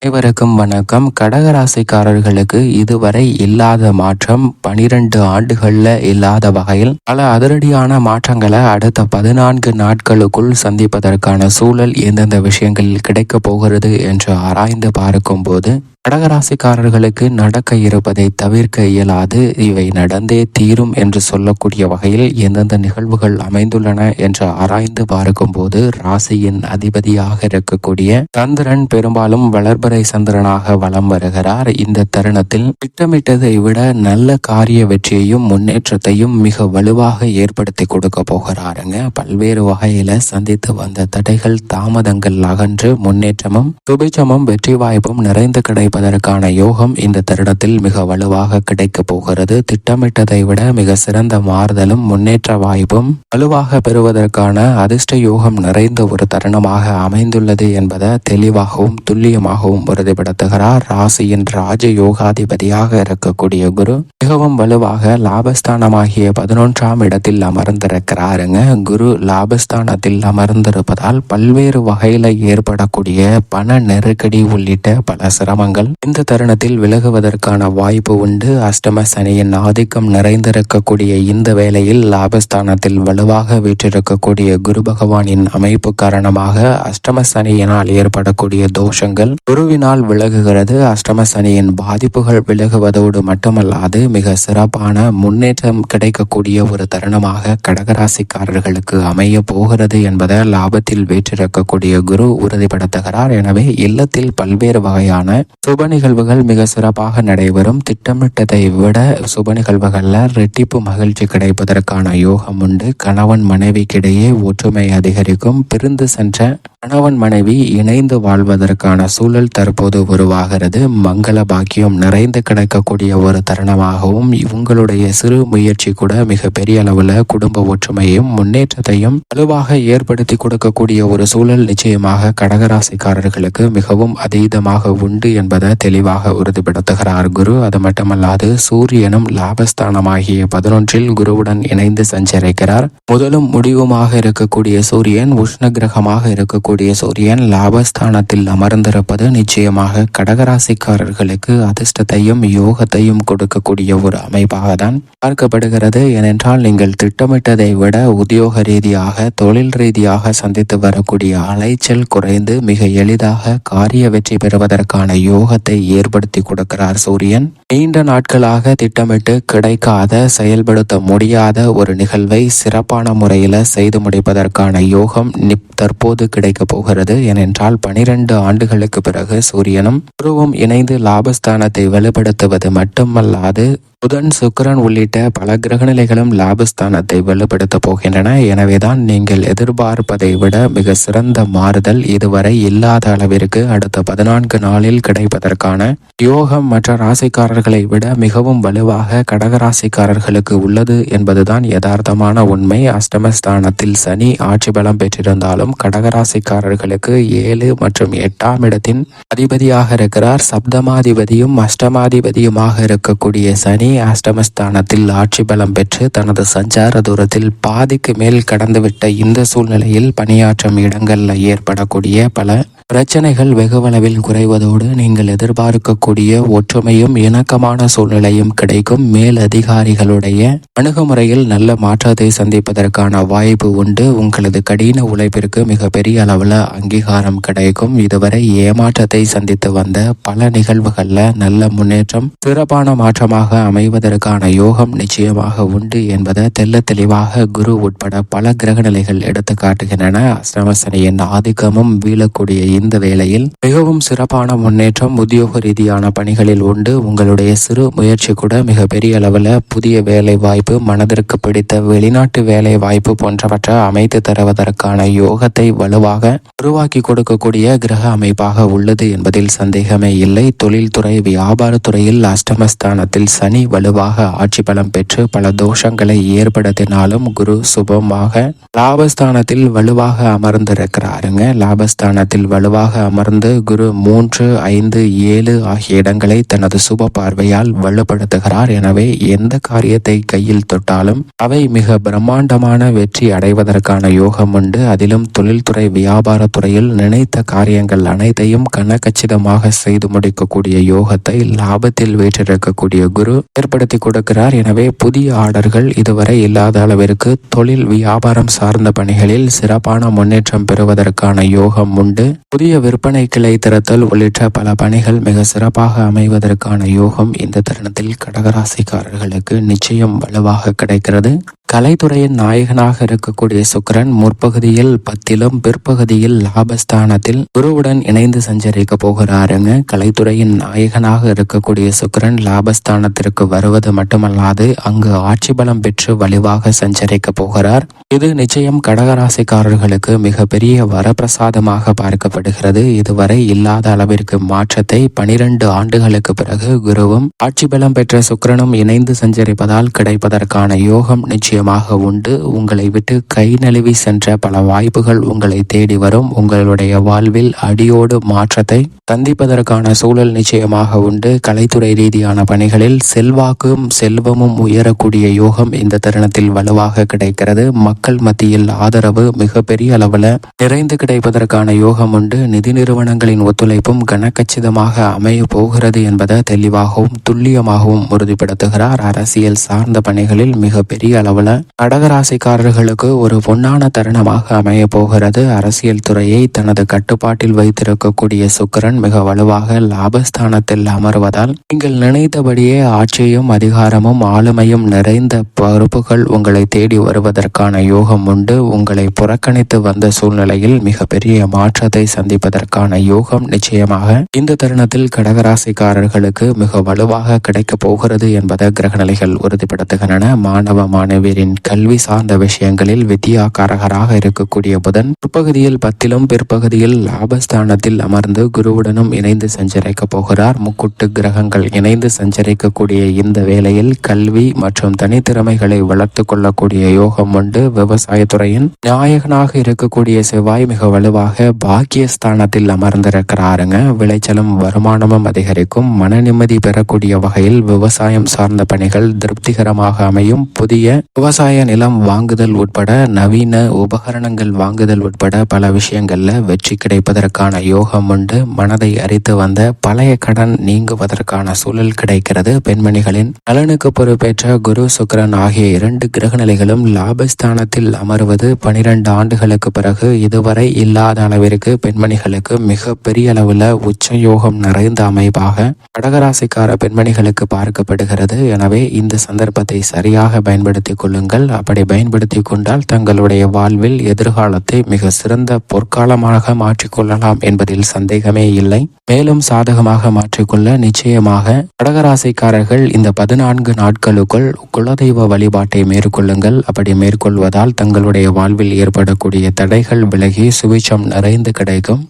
அனைவருக்கும் வணக்கம். கடகராசிக்காரர்களுக்கு இதுவரை இல்லாத மாற்றம் 12 ஆண்டுகள்ல இல்லாத வகையில் பல அதிரடியான மாற்றங்களை அடுத்த 14 நாட்களுக்குள் சந்திப்பதற்கான சூழல் எந்தெந்த விஷயங்களில் கிடைக்க போகிறது என்று ஆராய்ந்து பார்க்கும் போது கடகராசிக்காரர்களுக்கு நடக்க இருப்பதை தவிர்க்க இயலாது. இவை நடந்தே தீரும் என்று சொல்லக்கூடிய வகையில் எந்தெந்த நிகழ்வுகள் அமைந்துள்ளன என்று ஆராய்ந்து பார்க்கும் போது ராசியின் அதிபதியாக இருக்கக்கூடிய சந்திரன் பெரும்பாலும் வளர்பறை சந்திரனாக வலம் வருகிறார். இந்த தருணத்தில் திட்டமிட்டதை விட நல்ல காரிய வெற்றியையும் முன்னேற்றத்தையும் மிக வலுவாக ஏற்படுத்தி கொடுக்க போகிறாருங்க. பல்வேறு வகையில சந்தித்து வந்த தடைகள் தாமதங்கள் அகன்று முன்னேற்றமும் சுபிச்சமும் வெற்றி வாய்ப்பும் நிறைந்து கிடைப்பதற்கான யோகம் இந்த தருணத்தில் மிக வலுவாக கிடைக்க போகிறது. திட்டமிட்டதை விட மிக சிறந்த மாறுதலும் முன்னேற்ற வாய்ப்பும் வலுவாக பெறுவதற்கான அதிர்ஷ்ட யோகம் நிறைந்த ஒரு தருணமாக அமைந்துள்ளது என்பதை தெளிவாகவும் துல்லியமாகவும் உறுதிப்படுத்துகிறார். ராசியின் ராஜ யோகாதிபதியாக இருக்கக்கூடிய குரு மிகவும் வலுவாக லாபஸ்தானமாகிய 11ஆம் இடத்தில் அமர்ந்திருக்கிறாருங்க. குரு லாபஸ்தானத்தில் அமர்ந்திருப்பதால் பல்வேறு வகையில ஏற்படக்கூடிய பண நெருக்கடி உள்ளிட்ட பல சிரமங்கள் இந்த தருணத்தில் விலகுவதற்கான வாய்ப்பு உண்டு. அஷ்டம சனியின் ஆதிக்கம் நிறைந்திருக்கக்கூடிய இந்த வேளையில் லாபஸ்தானத்தில் வலுவாக வீற்றிருக்கக்கூடிய குரு பகவானின் அமைப்பு காரணமாக அஷ்டம சனியினால் ஏற்படக்கூடிய தோஷங்கள் குருவினால் விலகுகிறது. அஷ்டம சனியின் பாதிப்புகள் விலகுவதோடு மட்டுமல்லாது மிக சிறப்பான முன்னேற்றம் கிடைக்கக்கூடிய ஒரு தருணமாக கடகராசிக்காரர்களுக்கு அமைய போகிறது என்பதை லாபத்தில் வீற்றிருக்கக்கூடிய குரு உறுதிப்படுத்துகிறார். எனவே இல்லத்தில் பல்வேறு வகையான சுப நிகழ்வுகள் மிக சிறப்பாக நடைபெறும். திட்டமிட்டதை விட சுப நிகழ்வுகள்ல ரெட்டிப்பு மகிழ்ச்சி கிடைப்பதற்கான யோகம் உண்டு. கணவன் மனைவிக்கிடையே ஒற்றுமை அதிகரிக்கும். பிரிந்து சென்ற கணவன் மனைவி இணைந்து வாழ்வதற்கான சூழல் தற்போது உருவாகிறது. மங்கள பாக்கியம் நிறைந்து கிடைக்கக்கூடிய ஒரு தருணமாகவும் உங்களுடைய சிறு முயற்சி கூட மிக பெரிய அளவுல குடும்ப ஒற்றுமையும் முன்னேற்றத்தையும் வலுவாக ஏற்படுத்தி கொடுக்கக்கூடிய ஒரு சூழல் நிச்சயமாக கடகராசிக்காரர்களுக்கு மிகவும் அதீதமாக உண்டு என்பதை தெளிவாக உறுதிப்படுத்துகிறார் குரு. அது மட்டுமல்லாது சூரியனும் லாபஸ்தானமாகிய 11இல் குருவுடன் இணைந்து சஞ்சரிக்கிறார். முதலும் முடிவுமாக இருக்கக்கூடிய சூரியன் உஷ்ண கிரகமாக இருக்கக்கூடிய சூரியன் லாபஸ்தானத்தில் அமர்ந்திருப்பது நிச்சயமாக கடகராசிக்காரர்களுக்கு அதிர்ஷ்டத்தையும் யோகத்தையும் கொடுக்கக்கூடிய ஒரு அமைப்பாக தான் பார்க்கப்படுகிறது. ஏனென்றால் நீங்கள் திட்டமிட்டதை விட உத்தியோக ரீதியாக தொழில் ரீதியாக சந்தித்து வரக்கூடிய அலைச்சல் குறைந்து மிக எளிதாக காரிய வெற்றி பெறுவதற்கான யோகத்தை ஏற்படுத்தி கொடுக்கிறார் சூரியன். நீண்ட நாட்களாக திட்டமிட்டு கிடைக்காத செயல்படுத்த முடியாத ஒரு நிகழ்வை சிறப்பான முறையில செய்து முடிப்பதற்கான யோகம் தற்போது கிடைக்க போகிறது. ஏனென்றால் 12 ஆண்டுகளுக்கு பிறகு சூரியனும் குருவும் இணைந்து லாபஸ்தானத்தை வலுப்படுத்துவது மட்டுமல்லாது புதன் சுக்கிரன் உள்ளிட்ட பல கிரகநிலைகளும் லாபஸ்தானத்தை வலுப்படுத்த போகின்றன. எனவேதான் நீங்கள் எதிர்பார்ப்பதை விட மிக சிறந்த மாறுதல் இதுவரை இல்லாத அளவிற்கு அடுத்த 14 நாளில் கிடைப்பதற்கான யோகம் மற்ற ராசிக்காரர்களை விட மிகவும் வலுவாக கடகராசிக்காரர்களுக்கு உள்ளது என்பதுதான் யதார்த்தமான உண்மை. அஷ்டமஸ்தானத்தில் சனி ஆட்சி பலம் பெற்றிருந்தாலும் கடகராசிக்காரர்களுக்கு 7 மற்றும் 8ஆம் இடத்தின் அதிபதியாக இருக்கிறார். சப்தமாதிபதியும் அஷ்டமாதிபதியுமாக இருக்கக்கூடிய சனி அஷ்டமஸ்தானத்தில் ஆட்சி பலம் பெற்று தனது சஞ்சார தூரத்தில் பாதிக்கு மேல் கடந்துவிட்ட இந்த சூழ்நிலையில் பணியாற்றும் இடங்கள்ல ஏற்படக்கூடிய பல பிரச்சனைகள் வெகுவளவில் குறைவதோடு நீங்கள் எதிர்பார்க்கக்கூடிய ஒற்றுமையும் இணக்கமான சூழ்நிலையும் கிடைக்கும். மேல் அதிகாரிகளுடைய அணுகுமுறையில் நல்ல மாற்றத்தை சந்திப்பதற்கான வாய்ப்பு உண்டு. உங்களது கடின உழைப்பிற்கு மிக பெரிய அளவில் அங்கீகாரம் கிடைக்கும். இதுவரை ஏமாற்றத்தை சந்தித்து வந்த பல நிகழ்வுகள்ல நல்ல முன்னேற்றம் சிறப்பான மாற்றமாக அமைவதற்கான யோகம் நிச்சயமாக உண்டு என்பதை தெல்ல தெளிவாக குரு உட்பட பல கிரகநிலைகள் எடுத்து காட்டுகின்றன. அஷ்டமசனியின் ஆதிக்கமும் வீழக்கூடிய இந்த வேளையில் மிகவும் சிறப்பான முன்னேற்றம் உத்தியோக ரீதியான பணிகளில் உண்டு. உங்களுடைய சிறு முயற்சி கூட மிக பெரிய அளவில் புதிய வேலை வாய்ப்பு, மனதிற்கு பிடித்த வெளிநாட்டு வேலை வாய்ப்பு போன்றவற்றை அமைத்து தருவதற்கான யோகத்தை வலுவாக உருவாக்கி கொடுக்கக்கூடிய கிரக அமைப்பாக உள்ளது என்பதில் சந்தேகமே இல்லை. தொழில்துறை வியாபாரத்துறையில் அஷ்டமஸ்தானத்தில் சனி வலுவாக ஆட்சி பலம் பெற்று பல தோஷங்களை ஏற்படுத்தினாலும் குரு சுபமாக லாபஸ்தானத்தில் வலுவாக அமர்ந்திருக்கிறாருங்க. லாபஸ்தானத்தில் வலு வலுவாக அமர்ந்து குரு 3, 5, 7 ஆகிய இடங்களை தனது சுப பார்வையால் வலுப்படுத்துகிறார். எனவே எந்த காரியத்தை கையில் தொட்டாலும் அவை மிக பிரம்மாண்டமான வெற்றி அடைவதற்கான யோகம் உண்டு. அதிலும் தொழில்துறை வியாபாரத்துறையில் நினைத்த காரியங்கள் அனைத்தையும் கனகச்சிதமாக செய்து முடிக்கக்கூடிய யோகத்தை லாபத்தில் வீற்றிருக்கக்கூடிய குரு ஏற்படுத்தி கொடுக்கிறார். எனவே புதிய ஆர்டர்கள் இதுவரை இல்லாத அளவிற்கு தொழில் வியாபாரம் சார்ந்த பணிகளில் சிறப்பான முன்னேற்றம் பெறுவதற்கான யோகம் உண்டு. புதிய விற்பனை கிளை திறத்தல் உள்ளிட்ட பல பணிகள் மிக சிறப்பாக அமைவதற்கான யோகம் இந்த தருணத்தில் கடகராசிக்காரர்களுக்கு நிச்சயம் வலுவாக கிடைக்கிறது. கலைத்துறையின் நாயகனாக இருக்கக்கூடிய சுக்கிரன் முற்பகுதியில் 10லும் பிற்பகுதியில் லாபஸ்தானத்தில் குருவுடன் இணைந்து சஞ்சரிக்க போகிறாருங்க. கலைத்துறையின் நாயகனாக இருக்கக்கூடிய சுக்கிரன் லாபஸ்தானத்திற்கு வருவது மட்டுமல்லாது அங்கு ஆட்சி பலம் பெற்று வலுவாக சஞ்சரிக்க போகிறார். இது நிச்சயம் கடகராசிக்காரர்களுக்கு மிகப்பெரிய வரப்பிரசாதமாக பார்க்கப்படுகிறது. இதுவரை இல்லாத அளவிற்கு மாற்றத்தை 12 ஆண்டுகளுக்கு பிறகு குருவும் ஆட்சி பலம் பெற்ற சுக்கிரனும் இணைந்து சஞ்சரிப்பதால் கிடைப்பதற்கான யோகம் நிச்சயமாக உண்டு. உங்களை விட்டு கை நழுவி சென்ற பல வாய்ப்புகள் உங்களை தேடி வரும். உங்களுடைய வாழ்வில் அடியோடு மாற்றத்தை சந்திப்பதற்கான சூழல் நிச்சயமாக உண்டு. கலைத்துறை ரீதியான பணிகளில் செல்வாக்கும் செல்வமும் உயரக்கூடிய யோகம் இந்த தருணத்தில் வலுவாக கிடைக்கிறது. மக்கள் மத்தியில் ஆதரவு மிகப்பெரிய அளவில் நிறைந்து கிடைப்பதற்கான யோகம் உண்டு. நிதி நிறுவனங்களின் ஒத்துழைப்பும் கனக்கச்சிதமாக அமைய போகிறது என்பதை தெளிவாகவும் துல்லியமாகவும் உறுதிப்படுத்துகிறார். அரசியல் சார்ந்த பணிகளில் மிகப்பெரிய அளவில் கடகராசிக்காரர்களுக்கு ஒரு பொன்னான தருணமாக அமைய போகிறது. அரசியல் துறையை தனது கட்டுப்பாட்டில் வைத்திருக்கக்கூடிய சுக்கிரன் மிக வலுவாக லாபஸ்தானத்தில் அமர்வதால் நீங்கள் நினைத்தபடியே ஆட்சியும் அதிகாரமும் ஆளுமையும் நிறைந்த பொறுப்புகள் உங்களை தேடி வருவதற்கான யோகம் உண்டு. உங்களை புறக்கணித்து வந்த சூழ்நிலையில் மிகப்பெரிய மாற்றத்தை சந்திப்பதற்கான யோகம் நிச்சயமாக இந்த தருணத்தில் கடகராசிக்காரர்களுக்கு மிக வலுவாக கிடைக்கப் போகிறது என்பதை கிரகநிலைகள் உறுதிப்படுத்துகின்றன. மாணவ மாணவியரின் கல்வி சார்ந்த விஷயங்களில் வித்யாகாரகராக இருக்கக்கூடிய புதன் பிற்பகுதியில் 10லும் பிற்பகுதியில் லாபஸ்தானத்தில் அமர்ந்து குருவுடனும் இணைந்து சஞ்சரிக்க போகிறார். முக்கூட்டு கிரகங்கள் இணைந்து சஞ்சரிக்கக்கூடிய இந்த வேளையில் கல்வி மற்றும் தனித்திறமைகளை வளர்த்து கொள்ளக்கூடிய யோகம் உண்டு. விவசாயத்துறையின் நாயகனாக இருக்கக்கூடிய செவ்வாய் மிக வலுவாக பாக்கியஸ்தானத்தில் அமர்ந்திருக்கிறாருங்க. விளைச்சலும் வருமானமும் அதிகரிக்கும். மன நிம்மதி பெறக்கூடிய வகையில் விவசாயம் சார்ந்த பணிகள் திருப்திகரமாக அமையும். புதிய விவசாய நிலம் வாங்குதல் உட்பட நவீன உபகரணங்கள் வாங்குதல் உட்பட பல விஷயங்கள்ல வெற்றி கிடைப்பதற்கான யோகம் உண்டு. மனதை அரித்து வந்த பழைய கடன் நீங்குவதற்கான சூழல் கிடைக்கிறது. பெண்மணிகளின் நலனுக்கு பொறுப்பேற்ற குரு சுக்கிரன் ஆகிய 2 கிரக நிலைகளும் லாபஸ்தானத்தில் அமர்வது 12 ஆண்டுகளுக்கு பிறகு இதுவரை இல்லாத அளவிற்கு பெண்மணிகளுக்கு மிக பெரிய அளவில் உச்ச யோகம் நிறைந்த அமைப்பாக கடகராசிக்கார பெண்மணிகளுக்கு பார்க்கப்படுகிறது. எனவே இந்த சந்தர்ப்பத்தை சரியாக பயன்படுத்திக் கொள்ளுங்கள். அப்படி பயன்படுத்தி கொண்டால் தங்களுடைய வாழ்வில் எதிர்காலத்தை மிக சிறந்த பொற்காலமாக மாற்றிக்கொள்ளலாம் என்பதில் சந்தேகமே இல்லை. மேலும் சாதகமாக மாற்றிக்கொள்ள நிச்சயமாக கடகராசிக்காரர்கள் இந்த 14 நாட்களுக்குள் குலதெய்வ வழிபாட்டை மேற்கொள்ளுங்கள். அப்படி மேற்கொள்வதால் தங்களுடைய வாழ்வில் ஏற்படக்கூடிய தடைகள் விலகி சுபிட்சம் நிறைந்து கிடைக்கும்.